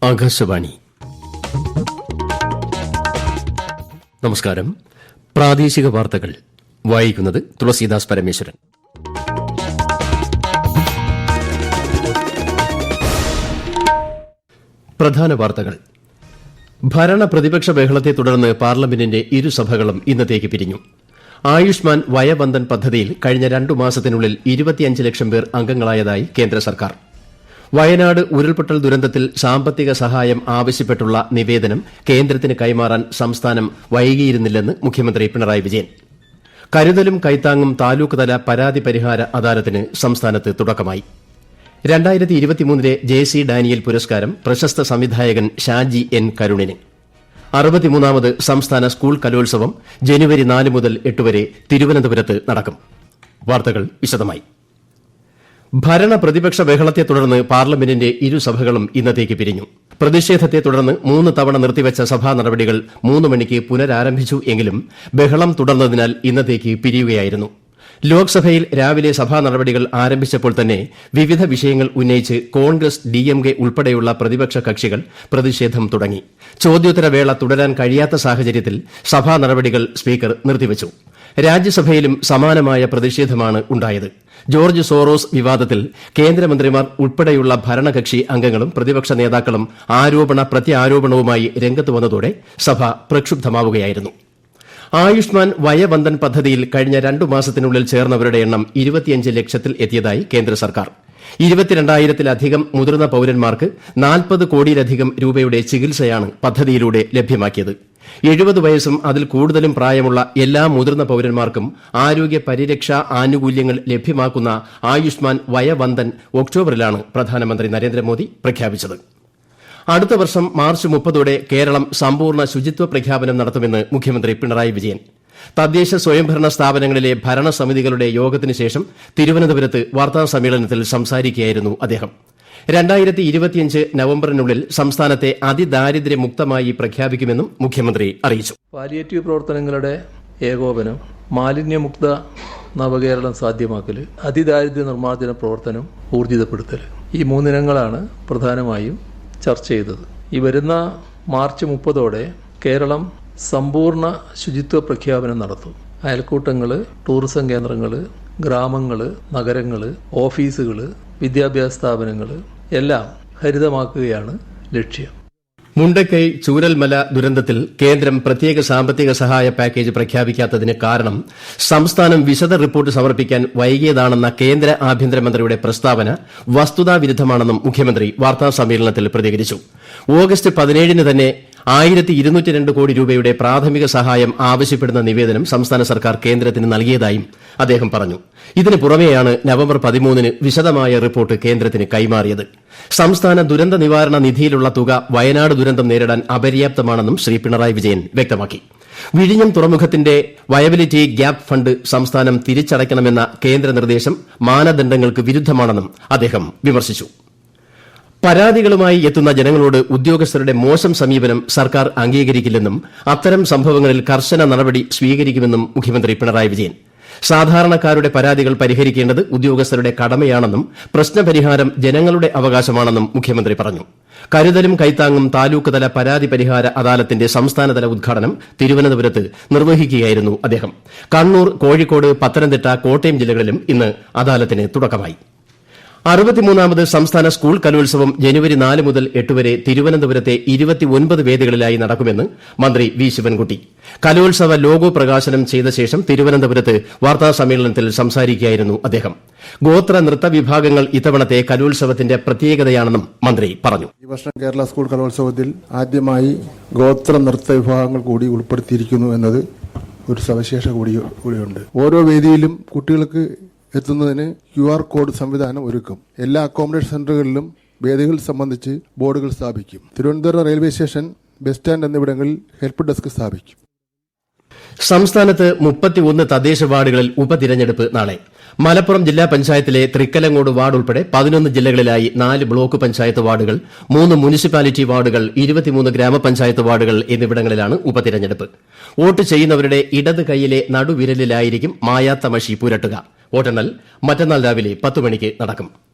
ആകാശവാണി. നമസ്കാരം. പ്രാദേശിക വാർത്തകൾ വായിക്കുന്നത് തുളസീദാസ് പരമേശ്വരൻ. പ്രധാന വാർത്തകൾ. ഭരണ പ്രതിപക്ഷ ബഹളത്തെ തുടർന്ന് പാർലമെന്റിന്റെ ഇരുസഭകളും ഇന്നത്തേക്ക് പിരിഞ്ഞു. ആയുഷ്മാൻ വയവന്ദൻ പദ്ധതിയിൽ കഴിഞ്ഞ 2 മാസത്തിനുള്ളിൽ 25 ലക്ഷം പേർ അംഗങ്ങളായതായി കേന്ദ്ര സർക്കാർ. വയനാട് ഉരുൾപൊട്ടൽ ദുരന്തത്തിൽ സാമ്പത്തിക സഹായം ആവശ്യപ്പെട്ടുള്ള നിവേദനം കേന്ദ്രത്തിന് കൈമാറാൻ സംസ്ഥാനം വൈകിയിരുന്നില്ലെന്ന് മുഖ്യമന്ത്രി പിണറായി വിജയൻ. കരുതലും കൈത്താങ്ങും താലൂക്ക് തല പരാതി പരിഹാര അദാലത്തിന് സംസ്ഥാനത്ത് തുടക്കമായി. 2023 ജെ.സി. ഡാനിയൽ പുരസ്കാരം പ്രശസ്ത സംവിധായകൻ ഷാജി എൻ കരുണിന്. 63ാമത് സംസ്ഥാന സ്കൂൾ കലോത്സവം ജനുവരി 4 മുതൽ 8 വരെ തിരുവനന്തപുരത്ത് നടക്കും. വാർത്തകൾ വിശദമായി. ഭരണ പ്രതിപക്ഷ ബഹളത്തെ തുടർന്ന് പാർലമെന്റിന്റെ ഇരുസഭകളും ഇന്നത്തേക്ക് പിരിഞ്ഞു. പ്രതിഷേധത്തെ തുടർന്ന് 3 തവണ നിർത്തിവച്ച സഭാ നടപടികൾ 3 മണിക്ക് പുനരാരംഭിച്ചു. എങ്കിലും ബഹളം തുടർന്നതിനാൽ ഇന്നത്തേക്ക് പിരിയുകയായിരുന്നു. ലോക്സഭയിൽ രാവിലെ സഭാ നടപടികൾ ആരംഭിച്ചപ്പോൾ തന്നെ വിവിധ വിഷയങ്ങൾ ഉന്നയിച്ച് കോൺഗ്രസ്, ഡിഎംകെ ഉൾപ്പെടെയുള്ള പ്രതിപക്ഷ കക്ഷികൾ പ്രതിഷേധം തുടങ്ങി. ചോദ്യോത്തരവേള തുടരാൻ കഴിയാത്ത സാഹചര്യത്തിൽ സഭാ നടപടികൾ സ്പീക്കർ നിർത്തിവച്ചു. രാജ്യസഭയിലും സമാനമായ പ്രതിഷേധമാണ് ഉണ്ടായത്. ജോർജ് സോറോസ് വിവാദത്തിൽ കേന്ദ്രമന്ത്രിമാർ ഉൾപ്പെടെയുള്ള ഭരണകക്ഷി അംഗങ്ങളും പ്രതിപക്ഷ നേതാക്കളും ആരോപണ പ്രത്യാരോപണവുമായി രംഗത്ത് വന്നതോടെ സഭ പ്രക്ഷുബ്ധമാവുകയായിരുന്നു. ആയുഷ്മാൻ വയവന്ദൻ പദ്ധതിയിൽ കഴിഞ്ഞ 2 മാസത്തിനുള്ളിൽ ചേർന്നവരുടെ എണ്ണം 25 ലക്ഷത്തിൽ എത്തിയതായി കേന്ദ്ര സർക്കാർ. 22,000-ലധികം മുതിർന്ന പൌരന്മാർക്ക് 40 കോടിയിലധികം രൂപയുടെ ചികിത്സയാണ് പദ്ധതിയിലൂടെ ലഭ്യമാക്കിയത്. 70 വയസ്സും അതിൽ കൂടുതലും പ്രായമുള്ള എല്ലാ മുതിർന്ന പൌരന്മാർക്കും ആരോഗ്യ പരിരക്ഷാ ആനുകൂല്യങ്ങൾ ലഭ്യമാക്കുന്ന ആയുഷ്മാൻ വയവന്ദൻ ഒക്ടോബറിലാണ് പ്രധാനമന്ത്രി നരേന്ദ്രമോദി പ്രഖ്യാപിച്ചത്. അടുത്ത വർഷം മാർച്ച് 30 കേരളം സമ്പൂർണ്ണ ശുചിത്വ പ്രഖ്യാപനം നടത്തുമെന്ന് മുഖ്യമന്ത്രി പിണറായി വിജയൻ. തദ്ദേശ സ്വയംഭരണ സ്ഥാപനങ്ങളിലെ ഭരണസമിതികളുടെ യോഗത്തിന് ശേഷം തിരുവനന്തപുരത്ത് വാർത്താസമ്മേളനത്തിൽ സംസാരിക്കുകയായിരുന്നു അദ്ദേഹം. 2025 നവംബറിനുള്ളിൽ സംസ്ഥാനത്തെ അതിദാരിദ്ര്യമുക്തമായി പ്രഖ്യാപിക്കുമെന്നും മുഖ്യമന്ത്രി അറിയിച്ചു. പാലിയേറ്റീവ് പ്രവർത്തനങ്ങളുടെ ഏകോപനം, മാലിന്യമുക്ത നവകേരളം സാധ്യമാക്കൽ, അതിദാരിദ്ര്യ നിർമ്മാർജ്ജന പ്രവർത്തനം ഊർജിതപ്പെടുത്തൽ, ഈ 3 ഇനങ്ങളാണ് പ്രധാനമായും ചർച്ച ചെയ്തത്. ഈ വരുന്ന മാർച്ച് 30 കേരളം സമ്പൂർണ്ണ ശുചിത്വ പ്രഖ്യാപനം നടത്തും. അയൽക്കൂട്ടങ്ങൾ, ടൂറിസം കേന്ദ്രങ്ങൾ, ഗ്രാമങ്ങൾ, നഗരങ്ങൾ, ഓഫീസുകൾ, വിദ്യാഭ്യാസ സ്ഥാപനങ്ങൾ എല്ലാം ഹരിതമാക്കുകയാണ് ലക്ഷ്യം. മുണ്ടക്കൈ ചൂരൽമല ദുരന്തത്തിൽ കേന്ദ്രം പ്രത്യേക സാമ്പത്തിക സഹായ പാക്കേജ് പ്രഖ്യാപിക്കാത്തതിന് കാരണം സംസ്ഥാനം വിശദ റിപ്പോർട്ട് സമർപ്പിക്കാൻ വൈകിയതാണെന്ന കേന്ദ്ര ആഭ്യന്തരമന്ത്രിയുടെ പ്രസ്താവന വസ്തുതാവിരുദ്ധമാണെന്നും മുഖ്യമന്ത്രി വാർത്താസമ്മേളനത്തിൽ പ്രതികരിച്ചു. ഓഗസ്റ്റ് 17 തന്നെ 1202 കോടി രൂപയുടെ പ്രാഥമിക സഹായം ആവശ്യപ്പെടുന്ന നിവേദനം സംസ്ഥാന സർക്കാർ കേന്ദ്രത്തിന് നൽകിയതായും അദ്ദേഹം പറഞ്ഞു. ഇതിന് പുറമെയാണ് നവംബർ 13 വിശദമായ റിപ്പോർട്ട് കേന്ദ്രത്തിന് കൈമാറിയത്. സംസ്ഥാന ദുരന്ത നിവാരണ നിധിയിലുള്ള തുക വയനാട് ദുരന്തം നേരിടാൻ അപര്യാപ്തമാണെന്നും ശ്രീ പിണറായി വിജയൻ വ്യക്തമാക്കി. വിഴിഞ്ഞം തുറമുഖത്തിന്റെ വയബിലിറ്റി ഗ്യാപ് ഫണ്ട് സംസ്ഥാനം തിരിച്ചടയ്ക്കണമെന്ന കേന്ദ്ര നിർദ്ദേശം മാനദണ്ഡങ്ങൾക്ക് വിരുദ്ധമാണെന്നും അദ്ദേഹം വിമർശിച്ചു. പരാതികളുമായി എത്തുന്ന ജനങ്ങളോട് ഉദ്യോഗസ്ഥരുടെ മോശം സമീപനം സർക്കാർ അംഗീകരിക്കില്ലെന്നും അത്തരം സംഭവങ്ങളിൽ കർശന നടപടി സ്വീകരിക്കുമെന്നും മുഖ്യമന്ത്രി പിണറായി വിജയൻ. സാധാരണക്കാരുടെ പരാതികൾ പരിഹരിക്കേണ്ടത് ഉദ്യോഗസ്ഥരുടെ കടമയാണെന്നും പ്രശ്നപരിഹാരം ജനങ്ങളുടെ അവകാശമാണെന്നും മുഖ്യമന്ത്രി പറഞ്ഞു. കരുതലും കൈത്താങ്ങും താലൂക്ക് തല പരാതി പരിഹാര അദാലത്തിന്റെ സംസ്ഥാനതല ഉദ്ഘാടനം തിരുവനന്തപുരത്ത് നിർവഹിക്കുകയായിരുന്നു അദ്ദേഹം. കണ്ണൂർ, കോഴിക്കോട്, പത്തനംതിട്ട, കോട്ടയം ജില്ലകളിലും ഇന്ന് അദാലത്തിന് തുടക്കമായി. 63ാമത് സംസ്ഥാന സ്കൂൾ കലോത്സവം ജനുവരി 4 മുതൽ 8 വരെ തിരുവനന്തപുരത്തെ 29 വേദികളിലായി നടക്കുമെന്ന് മന്ത്രി വി. ശിവൻകുട്ടി. കലോത്സവ ലോഗോ പ്രകാശനം ചെയ്ത ശേഷം തിരുവനന്തപുരത്ത് വാർത്താസമ്മേളനത്തിൽ സംസാരിക്കുകയായിരുന്നു അദ്ദേഹം. ഗോത്ര നൃത്ത വിഭാഗങ്ങൾ ഇത്തവണത്തെ കലോത്സവത്തിന്റെ പ്രത്യേകതയാണെന്നും മന്ത്രി പറഞ്ഞു. ഈ വർഷം കേരള സ്കൂൾ കലോത്സവത്തിൽ ആദ്യമായി ഗോത്ര നൃത്ത വിഭാഗങ്ങൾ കൂടി ഉൾപ്പെടുത്തിയിരിക്കുന്നു എന്നത് ഒരു സവിശേഷ കൂടിയുണ്ട്. ഓരോ വേദിയിലും കുട്ടികൾക്ക് എത്തുന്നതിന് QR കോഡ് സംവിധാനം ഒരുക്കും. എല്ലാ അക്കോമഡേഷൻ സെന്ററുകളിലും വേദികൾ സംബന്ധിച്ച് ബോർഡുകൾ സ്ഥാപിക്കും. Thiruvananthapuram railway station, bus stand എന്നിവിടങ്ങളിൽ ഹെൽപ്പ് ഡെസ്ക് സ്ഥാപിക്കും. സംസ്ഥാനത്ത് 31 തദ്ദേശ വാർഡുകളിൽ ഉപതിരഞ്ഞെടുപ്പ് നാളെ. മലപ്പുറം ജില്ലാ പഞ്ചായത്തിലെ തൃക്കലങ്ങോട് വാർഡ് ഉൾപ്പെടെ 11 ജില്ലകളിലായി 4 ബ്ലോക്ക് പഞ്ചായത്ത് വാർഡുകൾ, 3 മുനിസിപ്പാലിറ്റി വാർഡുകൾ, 23 ഗ്രാമപഞ്ചായത്ത് വാർഡുകൾ എന്നിവിടങ്ങളിലാണ് ഉപതിരഞ്ഞെടുപ്പ്. വോട്ട് ചെയ്യുന്നവരുടെ ഇടത് കൈയിലെ നടുവിരലിലായിരിക്കും മായാത്ത മഷി പുരട്ടുക. വോട്ടെണ്ണൽ മറ്റന്നാൾ രാവിലെ 10 മണിക്ക് നടക്കും.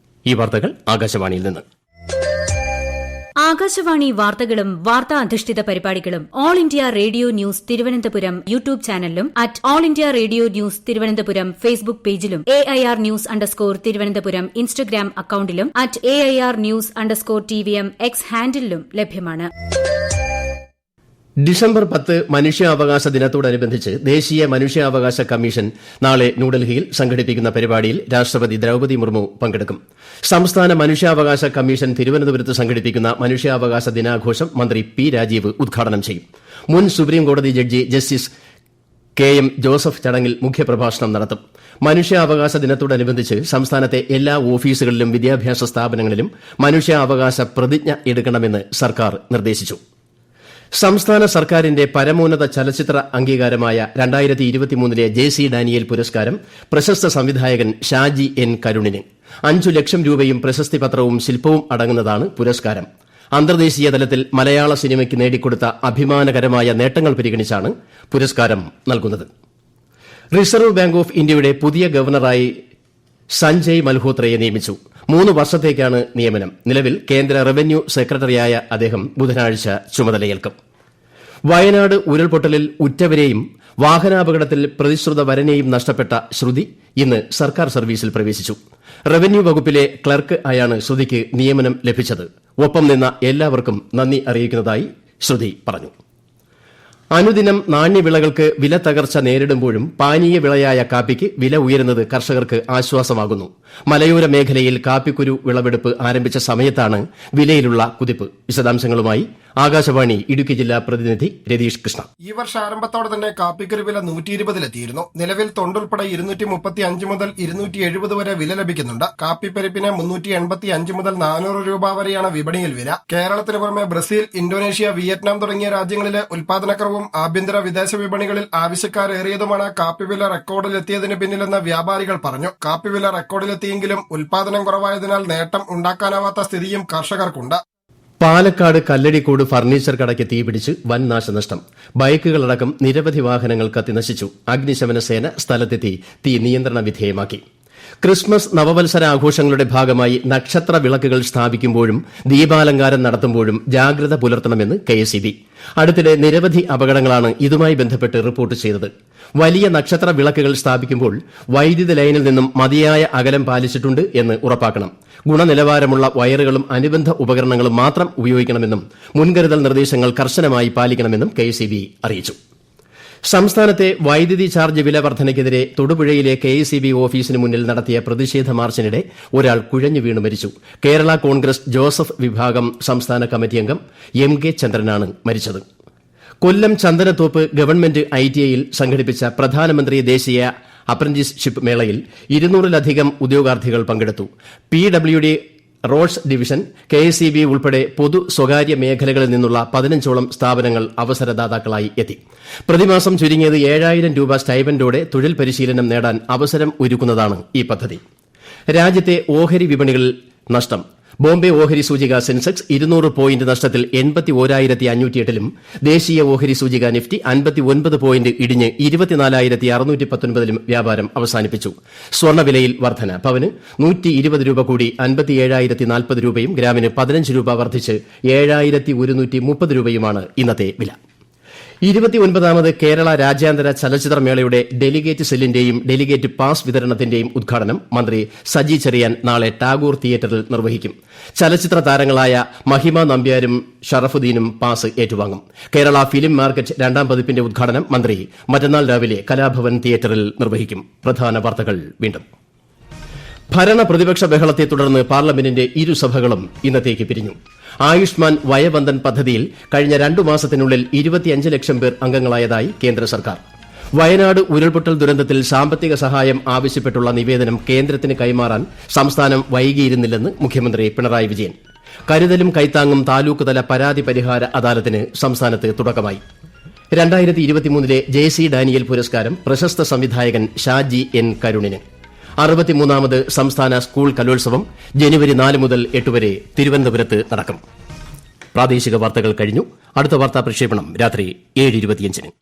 ഈ വാർത്തകൾ ആകാശവാണിയിൽ നിന്ന്. ആകാശവാണി വാർത്തകളും വാർത്താ അധിഷ്ഠിത പരിപാടികളും All India Radio News Thiruvananthapuram YouTube ചാനലിലും at All India Radio News Thiruvananthapuram Facebook പേജിലും AIR News _ ഇൻസ്റ്റഗ്രാം അക്കൌണ്ടിലും at AIR News _ TVM X ഹാൻഡിലും ലഭ്യമാണ്. ഡിസംബർ 10 മനുഷ്യാവകാശ ദിനത്തോടനുബന്ധിച്ച് ദേശീയ മനുഷ്യാവകാശ കമ്മീഷൻ നാളെ ന്യൂഡൽഹിയിൽ സംഘടിപ്പിക്കുന്ന പരിപാടിയിൽ രാഷ്ട്രപതി ദ്രൌപദി മുർമു പങ്കെടുക്കും. സംസ്ഥാന മനുഷ്യാവകാശ കമ്മീഷൻ തിരുവനന്തപുരത്ത് സംഘടിപ്പിക്കുന്ന മനുഷ്യാവകാശ ദിനാഘോഷം മന്ത്രി പി രാജീവ് ഉദ്ഘാടനം ചെയ്യും. മുൻ സുപ്രീംകോടതി ജഡ്ജി ജസ്റ്റിസ് KM ജോസഫ് ചടങ്ങിൽ മുഖ്യപ്രഭാഷണം നടത്തും. മനുഷ്യാവകാശ ദിനത്തോടനുബന്ധിച്ച് സംസ്ഥാനത്തെ എല്ലാ ഓഫീസുകളിലും വിദ്യാഭ്യാസ സ്ഥാപനങ്ങളിലും മനുഷ്യാവകാശ പ്രതിജ്ഞ എടുക്കണമെന്ന് സർക്കാർ നിർദ്ദേശിച്ചു. സംസ്ഥാന സർക്കാരിന്റെ പരമോന്നത ചലച്ചിത്ര അംഗീകാരമായ 2023 JC ഡാനിയേൽ പുരസ്കാരം പ്രശസ്ത സംവിധായകൻ ഷാജി N കരുണിന് 5 ലക്ഷം രൂപയും പ്രശസ്തി പത്രവും ശില്പവും അടങ്ങുന്നതാണ് പുരസ്കാരം. അന്തർദേശീയ തലത്തിൽ മലയാള സിനിമയ്ക്ക് നേടിക്കൊടുത്ത അഭിമാനകരമായ നേട്ടങ്ങൾ പരിഗണിച്ചാണ് പുരസ്കാരം നൽകുന്നത്. റിസർവ് ബാങ്ക് ഓഫ് ഇന്ത്യയുടെ പുതിയ ഗവർണറായി സഞ്ജയ് മൽഹോത്രയെ നിയമിച്ചു. 3 വർഷത്തേക്കാണ് നിയമനം. നിലവിൽ കേന്ദ്ര റവന്യൂ സെക്രട്ടറിയായ അദ്ദേഹം ബുധനാഴ്ച ചുമതലയേൽക്കും. വയനാട് ഉരുൾപൊട്ടലിൽ ഉറ്റവരെയും വാഹനാപകടത്തിൽ പ്രതിശ്രുത വരനെയും നഷ്ടപ്പെട്ട ശ്രുതി ഇന്ന് സർക്കാർ സർവീസിൽ പ്രവേശിച്ചു. റവന്യൂ വകുപ്പിലെ ക്ലർക്ക് ആയാണ് ശ്രുതിക്ക് നിയമനം ലഭിച്ചത്. ഒപ്പം നിന്ന എല്ലാവർക്കും നന്ദി അറിയിക്കുന്നതായി ശ്രുതി പറഞ്ഞു. അനുദിനം നാണ്യവിളകൾക്ക് വില തകർച്ച നേരിടുമ്പോഴും പാനീയ വിളയായ കാപ്പിക്ക് വില ഉയരുന്നത് കർഷകർക്ക് ആശ്വാസമാകുന്നു. മലയോര മേഖലയിൽ കാപ്പിക്കുരു വിളവെടുപ്പ് ആരംഭിച്ച സമയത്താണ് വിലയിലുള്ള കുതിപ്പ്. വിശദാംശങ്ങളുമായി ആകാശവാണി ഇടുക്കി ജില്ലാ പ്രതിനിധി രതീഷ് കൃഷ്ണ. ഈ വർഷ ആരംഭത്തോടെ തന്നെ കാപ്പിക്കുരു വില 120-ലെത്തിയിരുന്നു. നിലവിൽ തൊണ്ടുൾപ്പെടെ 235 മുതൽ 270 വരെ വില ലഭിക്കുന്നുണ്ട്. കാപ്പിപ്പരിപ്പിന് 385 മുതൽ 400 രൂപ വരെയാണ് വിപണിയിൽ വില. കേരളത്തിന് പുറമെ ബ്രസീൽ, ഇന്തോനേഷ്യ, വിയറ്റ്നാം തുടങ്ങിയ രാജ്യങ്ങളിലെ ഉൽപാദനക്കുറവും ആഭ്യന്തര വിദേശ വിപണികളിൽ ആവശ്യക്കാരേറിയതുമാണ് കാപ്പിവില റെക്കോർഡിലെത്തിയതിന് പിന്നിലെന്ന് വ്യാപാരികൾ പറഞ്ഞു. കാപ്പിവില റെക്കോർഡിലെത്തിയെങ്കിലും ഉൽപാദനം കുറവായതിനാൽ നേട്ടം ഉണ്ടാക്കാനാവാത്ത സ്ഥിതിയും കർഷകർക്കുണ്ട്. പാലക്കാട് കല്ലടിക്കോട് ഫർണിച്ചർ കടയ്ക്ക് തീപിടിച്ച് വൻ നാശനഷ്ടം. ബൈക്കുകളടക്കം നിരവധി വാഹനങ്ങൾ കത്തിനശിച്ചു. അഗ്നിശമന സേന സ്ഥലത്തെത്തി തീ നിയന്ത്രണ വിധേയമാക്കി. ക്രിസ്മസ് നവവത്സര ആഘോഷങ്ങളുടെ ഭാഗമായി നക്ഷത്ര വിളക്കുകൾ സ്ഥാപിക്കുമ്പോഴും ദീപാലങ്കാരം നടത്തുമ്പോഴും ജാഗ്രത പുലർത്തണമെന്ന് KSEB. അടുത്തിടെ നിരവധി അപകടങ്ങളാണ് ഇതുമായി ബന്ധപ്പെട്ട് റിപ്പോർട്ട് ചെയ്തത്. വലിയ നക്ഷത്ര വിളക്കുകൾ സ്ഥാപിക്കുമ്പോൾ വൈദ്യുത ലൈനിൽ നിന്നും മതിയായ അകലം പാലിച്ചിട്ടുണ്ട് എന്ന് ഉറപ്പാക്കണം. ഗുണനിലവാരമുള്ള വയറുകളും അനുബന്ധ ഉപകരണങ്ങളും മാത്രം ഉപയോഗിക്കണമെന്നും മുൻകരുതൽ നിർദ്ദേശങ്ങൾ കർശനമായി പാലിക്കണമെന്നും KSEB അറിയിച്ചു. സംസ്ഥാനത്തെ വൈദ്യുതി ചാർജ് വില വർധനയ്ക്കെതിരെ തൊടുപുഴയിലെ KSEB ഓഫീസിന് മുന്നിൽ നടത്തിയ പ്രതിഷേധ മാർച്ചിനിടെ ഒരാൾ കുഴഞ്ഞു വീണ് മരിച്ചു. കേരള കോൺഗ്രസ് ജോസഫ് വിഭാഗം സംസ്ഥാന കമ്മിറ്റി അംഗം MK ചന്ദ്രനാണ് മരിച്ചത്. കൊല്ലം ചന്ദനത്തോപ്പ് ഗവൺമെന്റ് ITIയിൽ സംഘടിപ്പിച്ച പ്രധാനമന്ത്രി ദേശീയ അപ്രന്റീസ്ഷിപ്പ് മേളയിൽ 200-ലധികം ഉദ്യോഗാർത്ഥികൾ പങ്കെടുത്തു. PWD റോഡ്സ് ഡിവിഷൻ, KSEB ഉൾപ്പെടെ പൊതു സ്വകാര്യ മേഖലകളിൽ നിന്നുള്ള 15ഓളം സ്ഥാപനങ്ങൾ അവസരദാതാക്കളായി എത്തി. പ്രതിമാസം ചുരുങ്ങിയത് 7000 രൂപ സ്റ്റൈപ്പൻഡോടെ തൊഴിൽ പരിശീലനം നേടാൻ അവസരം ഒരുക്കുന്നതാണ് ഈ പദ്ധതി. രാജ്യത്തെ ഓഹരി വിപണികളിൽ നഷ്ടം. ബോംബെ ഓഹരി സൂചിക സെൻസെക്സ് 200 പോയിന്റ് നഷ്ടത്തിൽ 81,508-ലും ദേശീയ ഓഹരി സൂചിക നിഫ്റ്റി 59 പോയിന്റ് ഇടിഞ്ഞ് 24,619-ലും വ്യാപാരം അവസാനിപ്പിച്ചു. സ്വർണ്ണവിലയിൽ വർധന. പവന് 120 രൂപ കൂടി 57,040 രൂപയും ഗ്രാമിന് 15 രൂപ വർദ്ധിച്ച് 7,130 രൂപയുമാണ് ഇന്നത്തെ വില. 29ാമത് കേരള രാജ്യാന്തര ചലച്ചിത്രമേളയുടെ ഡെലിഗേറ്റ് സെല്ലിന്റെയും ഡെലിഗേറ്റ് പാസ് വിതരണത്തിന്റെയും ഉദ്ഘാടനം മന്ത്രി സജി ചെറിയാൻ നാളെ ടാഗോർ തിയേറ്ററിൽ നിർവഹിക്കും. ചലച്ചിത്ര താരങ്ങളായ മഹിമ നമ്പ്യാരും ഷറഫുദ്ദീനും പാസ് ഏറ്റുവാങ്ങും. കേരള ഫിലിം മാർക്കറ്റ് 2ാം പതിപ്പിന്റെ ഉദ്ഘാടനം മന്ത്രി മറ്റന്നാൾ രാവിലെ കലാഭവൻ തിയേറ്ററിൽ നിർവഹിക്കും. പ്രധാന വാർത്തകൾ വീണ്ടും. ഭരണ പ്രതിപക്ഷ ബഹളത്തെ തുടർന്ന് പാർലമെന്റിന്റെ ഇരുസഭകളും ഇന്നത്തേക്ക് പിരിഞ്ഞു. ആയുഷ്മാൻ വയവന്ദൻ പദ്ധതിയിൽ കഴിഞ്ഞ 2 മാസത്തിനുള്ളിൽ 25 ലക്ഷം പേർ അംഗങ്ങളായതായി കേന്ദ്ര സർക്കാർ. വയനാട് ഉരുൾപൊട്ടൽ ദുരന്തത്തിൽ സാമ്പത്തിക സഹായം ആവശ്യപ്പെട്ടുള്ള നിവേദനം കേന്ദ്രത്തിന് കൈമാറാൻ സംസ്ഥാനം വൈകിയിരുന്നില്ലെന്ന് മുഖ്യമന്ത്രി പിണറായി വിജയൻ. കരുതലും കൈത്താങ്ങും താലൂക്ക് തല പരാതി പരിഹാര അദാലത്തിന് സംസ്ഥാനത്ത് തുടക്കമായി. 2023 JC ഡാനിയേൽ പുരസ്കാരം പ്രശസ്ത സംവിധായകൻ ഷാജി N കരുണിന്. 63ാമത് സംസ്ഥാന സ്കൂൾ കലോത്സവം ജനുവരി 4 മുതൽ 8 വരെ തിരുവനന്തപുരത്ത് നടക്കും. പ്രാദേശിക വാർത്തകൾ കഴിഞ്ഞു. അടുത്ത വാർത്താ പ്രക്ഷേപണം രാത്രി 7:25-ന്.